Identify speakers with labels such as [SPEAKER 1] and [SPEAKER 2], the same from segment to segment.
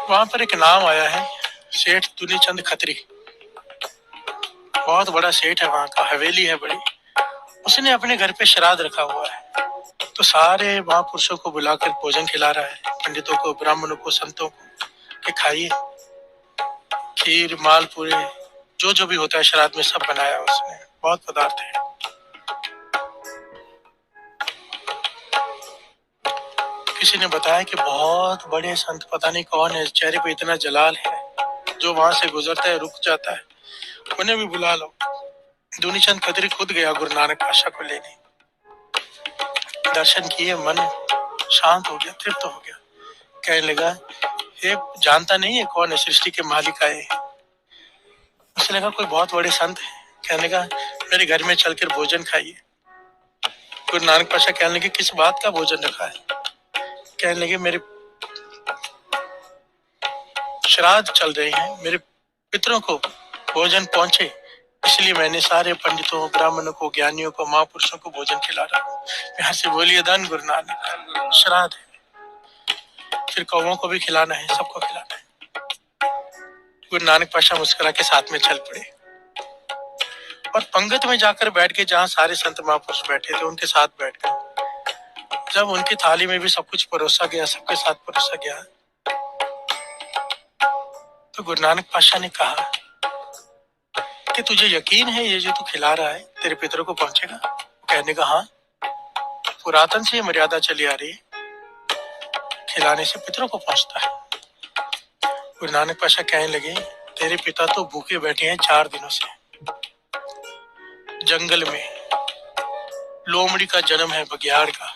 [SPEAKER 1] वहां पर एक नाम आया है, सेठ दुनीचंद खत्री। बहुत बड़ा सेठ है, वहां का हवेली है बड़ी। उसने अपने घर पे श्राद्ध रखा हुआ है, तो सारे महापुरुषों को बुलाकर भोजन खिला रहा है, पंडितों को, ब्राह्मणों को, संतों को, कि खाइए। खीर, मालपुरे, जो जो भी होता है श्राद्ध में सब बनाया उसने, बहुत पदार्थ है। किसी ने बताया कि बहुत बड़े संत, पता नहीं कौन है, चेहरे पे इतना जलाल है, जो वहां से गुजरता है रुक जाता है, उन्हें भी बुला लो। दुनीचंद खत्री खुद गया गुरु नानक पातशाह को लेने, दर्शन किए, मन शांत हो गया, तृप्त हो गया। कहने लगा, ये जानता नहीं है कौन है, सृष्टि के मालिक आए। उसने लगा कोई बहुत बड़े संत है। कहने लगा, मेरे घर में चलकर भोजन खाइए। गुरु नानक पातशाह कहने लगे, किस बात का भोजन रखा है? कहने लगे, मेरे श्राद्ध चल रहे हैं, मेरे पितरों को भोजन पहुंचे, इसलिए मैंने सारे पंडितों, ब्राह्मणों को, ज्ञानियों को, महापुरुषों को भोजन खिला रहा हूँ। यहाँ से बोलिए, धन गुरु नानक। श्राद्ध है, फिर कौवों को भी खिलाना है, सबको खिलाना है। गुरु नानक पातशाह मुस्कुरा के साथ में चल पड़े और पंगत में जाकर बैठ के, जहाँ सारे संत महापुरुष बैठे थे उनके साथ बैठ गए। जब उनकी थाली में भी सब कुछ परोसा गया, सबके साथ परोसा गया, तो गुरु नानक पातशाह ने कहा कि तुझे यकीन है ये जो तू खिला रहा है तेरे पितरों को पहुंचेगा? कहने का, हाँ, पुरातन से ये मर्यादा चली आ रही है, खिलाने से पितरों को पहुंचता है। गुरु नानक पातशाह कहने लगे, तेरे पिता तो भूखे बैठे हैं 4 दिनों से, जंगल में। लोमड़ी का जन्म है, बघियाड़ का।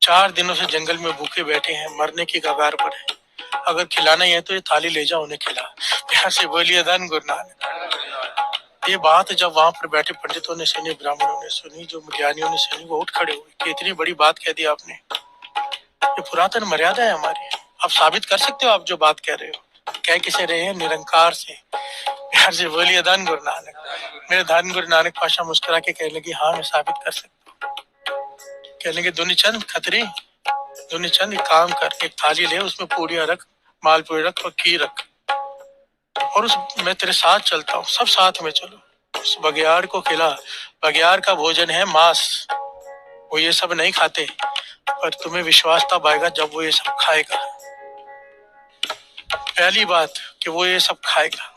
[SPEAKER 1] 4 दिनों से जंगल में भूखे बैठे हैं, मरने की कगार पर है। अगर खिलाना ही है तो ये थाली ले जाओ, उन्हें खिला। प्यार से बोलिए, धन गुरु नानक। ये बात जब वहां पर बैठे पंडितों ने सुनी, ब्राह्मणों ने सुनी, जो ज्ञानियों ने सुनी, वो उठ खड़े हुए कि इतनी बड़ी बात कह दी आपने, ये पुरातन मर्यादा है हमारी, आप साबित कर सकते हो आप जो बात कह रहे हो? कह किसे रहे हैं? निरंकार से। प्यार से बोलिए, धन गुरु नानक। मेरे धन गुरु नानक पातशाह मुस्कुरा के कहने लगी, हाँ मैं साबित कर सकता हूँ। कहने लगे, दुनीचंद खत्री, दुनीचंद एक काम कर, एक थाली ले, उसमें पूड़ियां रख, मालपुड़े रख और खीर रख, और उस मैं तेरे साथ चलता हूँ, सब साथ में चलो। उस बघियाड़ को खिला। बघियाड़ का भोजन है मांस, वो ये सब नहीं खाते, पर तुम्हें विश्वास तब आएगा जब वो ये सब खाएगा। पहली बात कि वो ये सब खाएगा,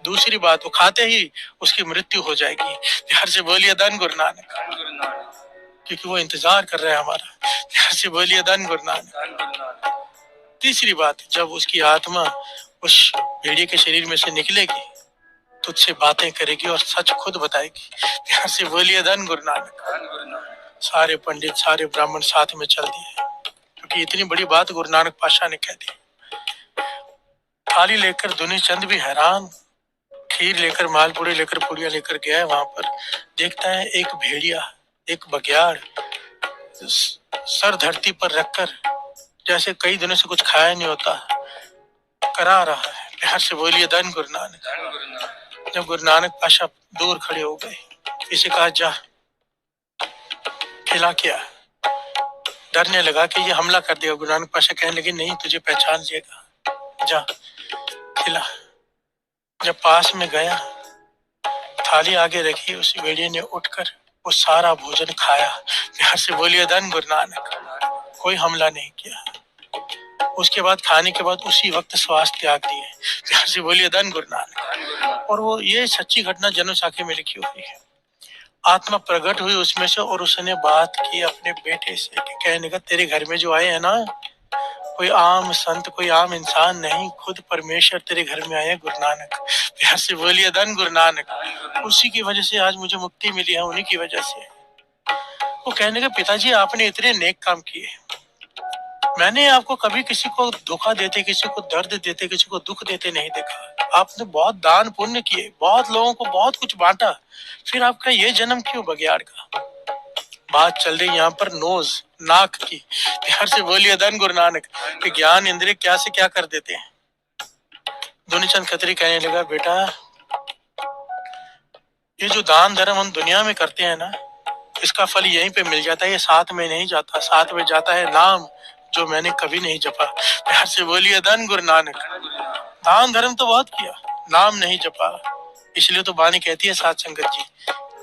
[SPEAKER 1] दूसरी बात वो खाते ही उसकी मृत्यु हो जाएगी। प्यार से बोलिए, धन गुरु नानक। क्योंकि वो इंतजार कर रहा है हमारा। प्यार से बोलिए, धन गुरु नानक। तीसरी बात, जब उसकी आत्मा उस भेड़िए के शरीर में से निकलेगी, तुझसे बातें करेगी और सच खुद बताएगी। प्यार से बोलिए, धन गुरु नानक। सारे पंडित, सारे ब्राह्मण साथ में चल दिए, क्योंकि इतनी बड़ी बात गुरु नानक पातशाह ने कह दी। थाली लेकर दुनीचंद भी हैरान, खीर लेकर, मालपुड़े लेकर, पुड़िया लेकर गया है। वहां पर देखता है एक भेड़िया, एक बघियाड़ सर धरती पर रखकर, जैसे कई दिनों से कुछ खाया नहीं होता, करा रहा है। प्यार से बोलिए, धन गुरु नानक। जब गुरु नानक पातशाह दूर खड़े हो गए, इसे कहा, जा खिला क्या। डरने लगा कि ये हमला कर देगा। गुरु नानक पातशाह कहने लगे, नहीं, तुझे पहचान लेगा, जा खिला। जब पास में गया, थाली आगे रखी, उस भेड़िए ने उठकर वो सारा भोजन खाया। प्यार से बोलिए, धन गुरु नानक। कोई हमला नहीं किया। उसके बाद खाने के बाद उसी वक्त श्वास त्याग दिए। प्यार से बोलिए, धन गुरु नानक। और वो ये सच्ची घटना जन्म साखी में लिखी हुई है। आत्मा प्रकट हुई उसमें से और उसने बात की अपने बेटे से कि कहने का, तेरे घर में जो आए हैं ना, कोई आम संत, कोई आम इंसान नहीं, खुद परमेश्वर तेरे घर में आए, गुरु नानक। प्यार से बोलिए, धन गुरु नानक। उसी की वजह से आज मुझे मुक्ति मिली है, उन्हीं की वजह से। वो कहने का, पिताजी आपने इतने नेक काम किए, मैंने आपको कभी किसी को धोखा देते, किसी को दर्द देते, किसी को दुख देते नहीं देखा। आपने बहुत दान पुण्य किए, बहुत लोगों को बहुत कुछ बांटा, फिर आपका ये जन्म क्यों बघियाड़ का? बात चल रही यहाँ पर नोज, नाक की। प्यार से बोलिए, धन गुरु नानक। कि ज्ञान इंद्रिय क्या से क्या कर देते हैं। दुनीचंद खत्री कहने लगा, बेटा, ये जो दान धर्म हम दुनिया में करते हैं ना, इसका फल यहीं पे मिल जाता है, ये साथ में नहीं जाता। साथ में जाता है नाम, जो मैंने कभी नहीं जपा। प्यार से बोलिए धन गुरु नानक। दान धर्म तो बहुत किया, नाम नहीं जपा। इसलिए तो बानी कहती है साथ संगत जी,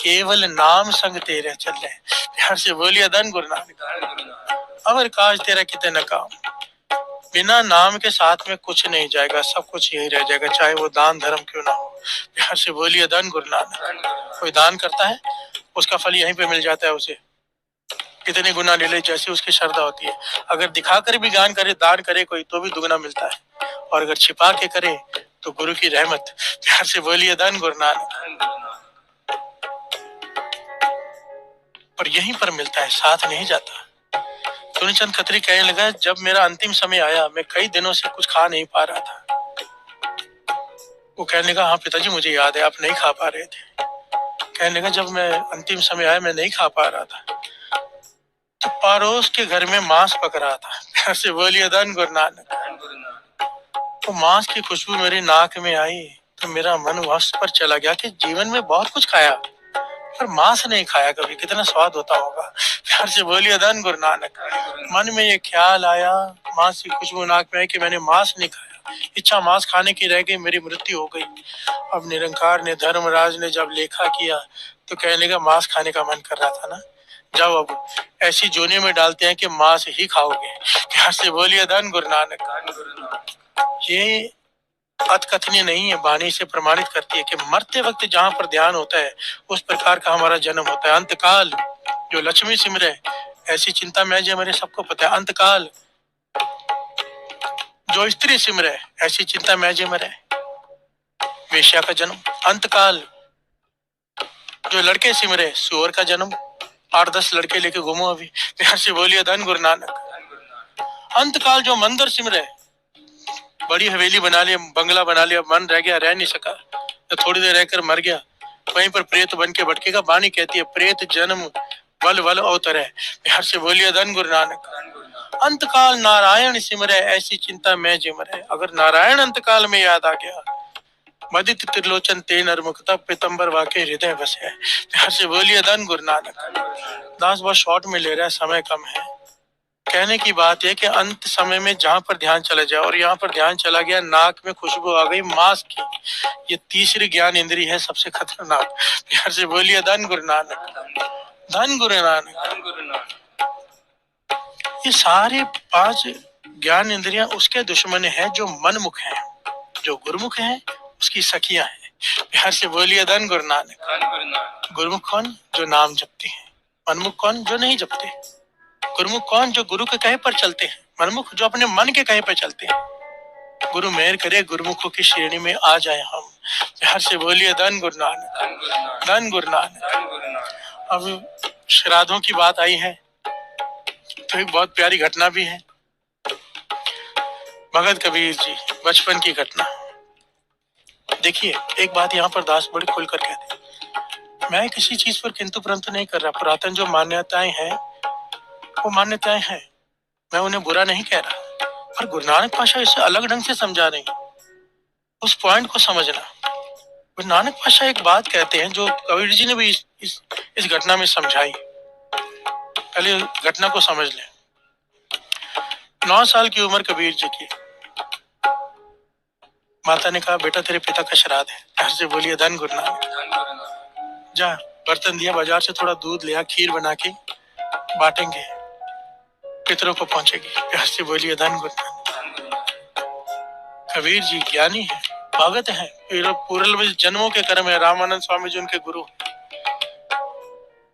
[SPEAKER 1] केवल नाम संग तेरे चल रहे। प्यार से बोलिए धन गुरु नानक। अवर काज तेरा कितने न काम, बिना नाम के साथ में कुछ नहीं जाएगा, सब कुछ यही रह जाएगा, चाहे वो दान धर्म क्यों ना हो। प्यार से बोलिए धन गुरु नानक। कोई दान करता है उसका फल यहीं पे मिल जाता है उसे, कितने गुना ले ले जैसी उसकी श्रद्धा होती है। अगर दिखाकर भी दान करे कोई तो भी दुगना मिलता है, और अगर छिपा के करे तो गुरु की रहमत। प्यार से बोलिए धन गुरु नानक। पर यहीं पर मिलता है, साथ नहीं जाता। चंद खत्री कहने लगा, जब मेरा अंतिम समय आया, मैं कई दिनों से कुछ खा नहीं पा रहा था। वो कहने लगा, हाँ पिताजी मुझे याद है, आप नहीं खा पा रहे थे। कहने लगा, जब मैं अंतिम समय आया मैं नहीं खा पा रहा था, तो पड़ोस के घर में मांस पक रहा था। प्यार से बोलिए धन गुरु नानक। तो मांस की खुशबू मेरी नाक में आई तो मेरा मन वश पर चला गया कि जीवन में बहुत कुछ खाया पर मांस नहीं खाया कभी, कितना स्वाद होता होगा। प्यार से बोलिए धन गुरु नानक। मन में ये ख्याल आया, मांस की खुशबू नाक में आई कि मैंने मांस नहीं खाया, इच्छा मांस खाने की रह गई, मेरी मृत्यु हो गई। अब निरंकार ने, धर्मराज ने जब लेखा किया तो कहने का मांस खाने का मन कर रहा था ना, जब अब ऐसी जोने में डालते हैं कि मांस ही खाओगे। प्यार से बोलिए धन गुरु नानक। ये अतकथनीय नहीं है, वाणी से प्रमाणित करती है कि मरते वक्त जहां पर ध्यान होता है उस प्रकार का हमारा जन्म होता है। अंतकाल जो लक्ष्मी सिमरे ऐसी चिंता में जो मेरे सबको पता है। अंतकाल जो स्त्री सिमरे ऐसी चिंता में जो मरे, वेश्या का जन्म। अंतकाल जो लड़के सिमरे, सुअर का जन्म। 8-10 लड़के लेके घूमो अभी। प्यार से बोलिए धन गुरु नानक। अंतकाल जो मंदिर सिमरे, बड़ी हवेली बना लिया, बंगला बना लिया, मन रह गया, रह नहीं सका तो थोड़ी देर रहकर मर गया, वहीं पर प्रेत बन के भटकेगा। वाणी कहती है, प्रेत जन्म बल बल अवतरे। प्यार से बोलिए धन गुरु नानक। अंतकाल नारायण सिमरे ऐसी चिंता में जिमरे। अगर नारायण अंतकाल में याद आ गया, मदित त्रिलोचन ते नरमुख, तब पीतम्बर वाके हृदय बसे। प्यार से बोलिए धन गुरु नानक। दास बहुत शॉर्ट में ले रहा है, समय कम है। कहने की बात है कि अंत समय में जहां पर ध्यान चला जाए, और यहाँ पर ध्यान चला गया, नाक में खुशबू आ गई मांस की, ये तीसरी ज्ञान इंद्री है सबसे खतरनाक। प्यार से बोलिए धन गुरु नानक। धन गुरु नानक। ये सारे 5 ज्ञान इंद्रियां उसके दुश्मन है जो मनमुख है, जो गुरुमुख है उसकी सखियां हैं। प्यार से बोलिए धन गुरु नानक। गुरुमुख कौन? जो नाम जपते हैं। मनमुख कौन? जो नहीं जपते। गुरुमुख कौन? जो गुरु के कहे पर चलते हैं। मनमुख जो अपने मन के कहे पर चलते हैं। गुरु मेहर करे गुरुमुखों की श्रेणी में आ जाए हम। प्यार से बोलिए धन गुरु नानक। धन गुरु नानक। अब श्राद्धों की बात आई है तो एक बहुत प्यारी घटना भी है। भगत कबीर जी बचपन की घटना देखिए। एक बात यहाँ पर दास बड़ी खुलकर कहते हैं, मैं किसी चीज पर किंतु परंतु नहीं कर रहा। पुरातन जो मान्यताएं हैं वो मान्यताएं हैं, मैं उन्हें बुरा नहीं कह रहा, पर गुरु नानक पातशाह इसे अलग ढंग से समझा रही। उस पॉइंट को समझना। गुरु नानक पातशाह एक बात कहते हैं जो कबीर जी ने भी इस घटना में समझाई। पहले घटना को समझ लें। 9 साल की उम्र कबीर जी की। माता ने कहा, बेटा तेरे पिता का श्राद्ध है। घर से बोलिए धन गुरु नानक। जा बर्तन दिया, बाजार से थोड़ा दूध लिया, खीर बना के बांटेंगे, पितरों को पहुंचेगी। प्यार से बोलिए धन गुरु नानक। कबीर जी ज्ञानी है, भगत है, पूर्व जन्मों के कर्म है। रामानंद स्वामी जी उनके गुरु,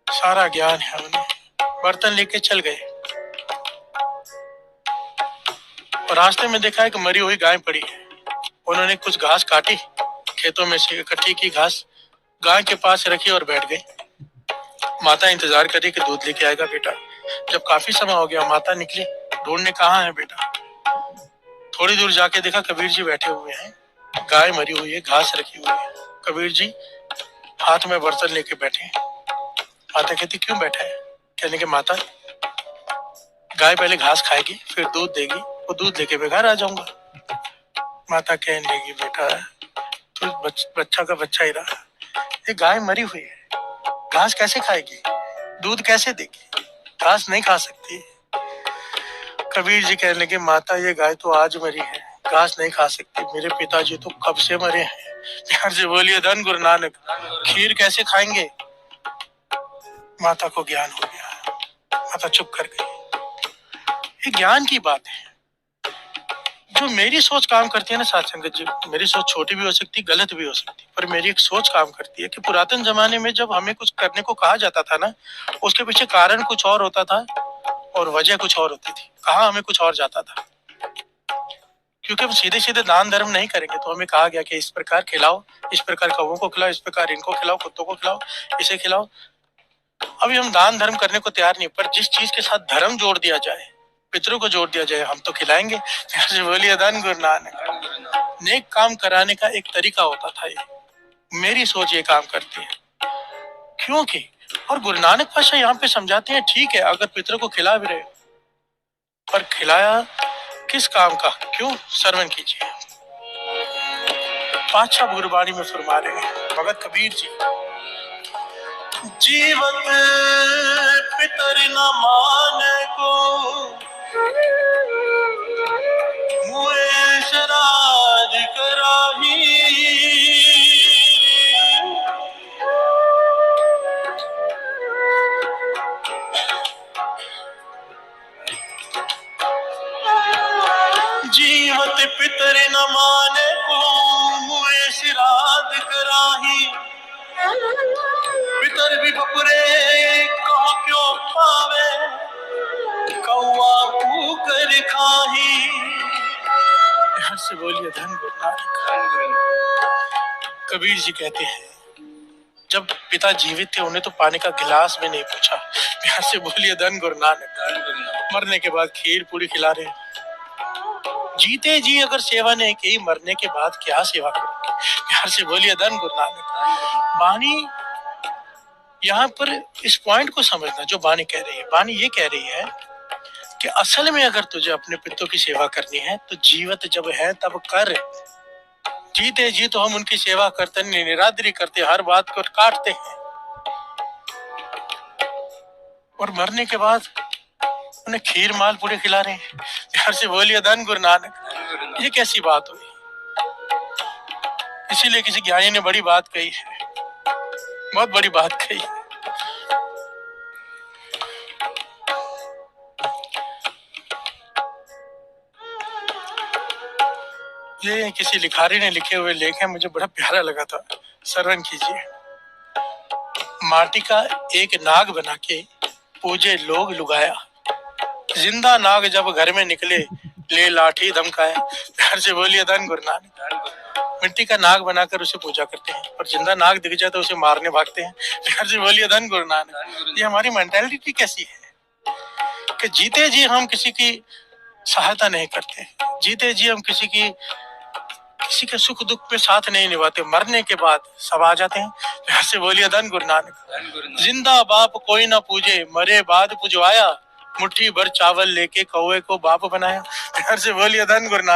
[SPEAKER 1] सारा ज्ञान है उन्हें। बर्तन लेके चल गए और रास्ते में देखा एक मरी हुई गाय पड़ी है। उन्होंने कुछ घास काटी, खेतों में से इकट्ठी की घास गाय के पास रखी और बैठ गई। माता इंतजार करी कि दूध लेके आएगा बेटा। जब काफी समय हो गया, माता निकली ढूंढने, कहाँ है बेटा। थोड़ी दूर जाके देखा कबीर जी बैठे हुए हैं, गाय मरी हुई है, घास रखी हुई है। कबीर जी हाथ में बर्तन लेके बैठे हैं। माता कहती, क्यों बैठा है? कहने के, माता गाय पहले घास खाएगी फिर दूध देगी, वो दूध लेके मैं घर आ जाऊंगा। माता कहने लगी, बेटा तू बच्चा का बच्चा ही रहा, ये गाय मरी हुई है, घास कैसे खाएगी, दूध कैसे देगी, घास नहीं खा सकती। कबीर जी कहने लगे, माता ये गाय तो आज मरी है, घास नहीं खा सकती, मेरे पिताजी तो कब से मरे हैं। प्यार से बोलिए धन गुरु नानक, खीर कैसे खाएंगे। माता को ज्ञान हो गया, माता चुप कर गई। ये ज्ञान की बात है। जो मेरी सोच काम करती है ना साथ संगत जी, मेरी सोच छोटी भी हो सकती, गलत भी हो सकती, पर मेरी एक सोच काम करती है कि पुरातन जमाने में जब हमें कुछ करने को कहा जाता था ना, उसके पीछे कारण कुछ और होता था और वजह कुछ और होती थी, कहा हमें कुछ और जाता था। क्योंकि हम सीधे सीधे दान धर्म नहीं करेंगे, तो हमें कहा गया कि इस प्रकार खिलाओ, इस प्रकार कौवों को खिलाओ, इस प्रकार इनको खिलाओ, कुत्तों को खिलाओ, इसे खिलाओ। अभी हम दान धर्म करने को तैयार नहीं, पर जिस चीज के साथ धर्म जोड़ दिया जाए, पितरों को जोड़ दिया जाए, हम तो खिलाएंगे। जैसे बोलिए धन गुरु नानक। नेक काम कराने का एक तरीका होता था, ये मेरी सोच ये काम करती है। क्योंकि और गुरु नानक पातशाह यहाँ पे समझाते हैं, ठीक है अगर पितरों को खिला भी रहे, पर खिलाया किस काम का, क्यों, श्रवण कीजिए। पातशाह गुरबाणी में फरमा रहे हैं भगत कबीर जी, जीवत पितर न माने को, मुए श्राद्ध कराही। जीवत पितर न माने को, मुए श्राद्ध कराही। पितर भी बपुरे कहो क्यों पावे, कौआ पूकर खाही। यहाँ से बोलिए धन गुरु नानक। कबीर जी कहते हैं, जब पिता जीवित थे उन्हें तो पानी का गिलास भी नहीं पूछा। यहाँ से बोलिए धन गुरु नानक। मरने के बाद खीर पूरी खिला रहे, जीते जी अगर सेवा नहीं की, मरने के बाद क्या सेवा करोगे। यहाँ से बोलिए धन गुरु नानक। बानी यहाँ पर इस पॉइंट को समझना जो बानी कह रही है। बानी ये कह रही है कि असल में अगर तुझे अपने पितरों की सेवा करनी है तो जीवित जब है तब कर। जीते जी तो हम उनकी सेवा करते नहीं, निरादरी करते, हर बात को काटते हैं, और मरने के बाद उन्हें खीर माल पूरे खिला रहे हैं। यार से बोलिए धन गुरु नानक। ये कैसी बात हुई। इसीलिए किसी ज्ञानी ने बड़ी बात कही है, बहुत बड़ी बात कही है। ये किसी लिखारी ने लिखे हुए लेख है, मुझे बड़ा प्यारा लगा था, श्रवण कीजिए। माटी का एक नाग बना के पूजे लोग लुगाया, जिंदा नाग जब घर में निकले ले लाठी धमकाया। प्यार से बोलिए धन गुरु नानक। मिट्टी का नाग बनाकर उसे पूजा करते हैं, और जिंदा नाग दिख जाए तो उसे मारने भागते हैं। प्यार से बोलिए धन गुरु नानक। ये हमारी मेंटालिटी कैसी है कि जीते जी हम किसी की सहायता नहीं करते, जीते जी हम किसी के सुख दुख पे साथ नहीं निभाते, मरने के बाद सब आ जाते हैं। प्यार से बोलिए धन गुरु नानक। जिंदा बाप कोई ना पूजे, मरे बाद पुजवाया, मुट्ठी भर चावल लेके कौवे को बाप बनाया। प्यार से बोलिए धन गुरु नानक।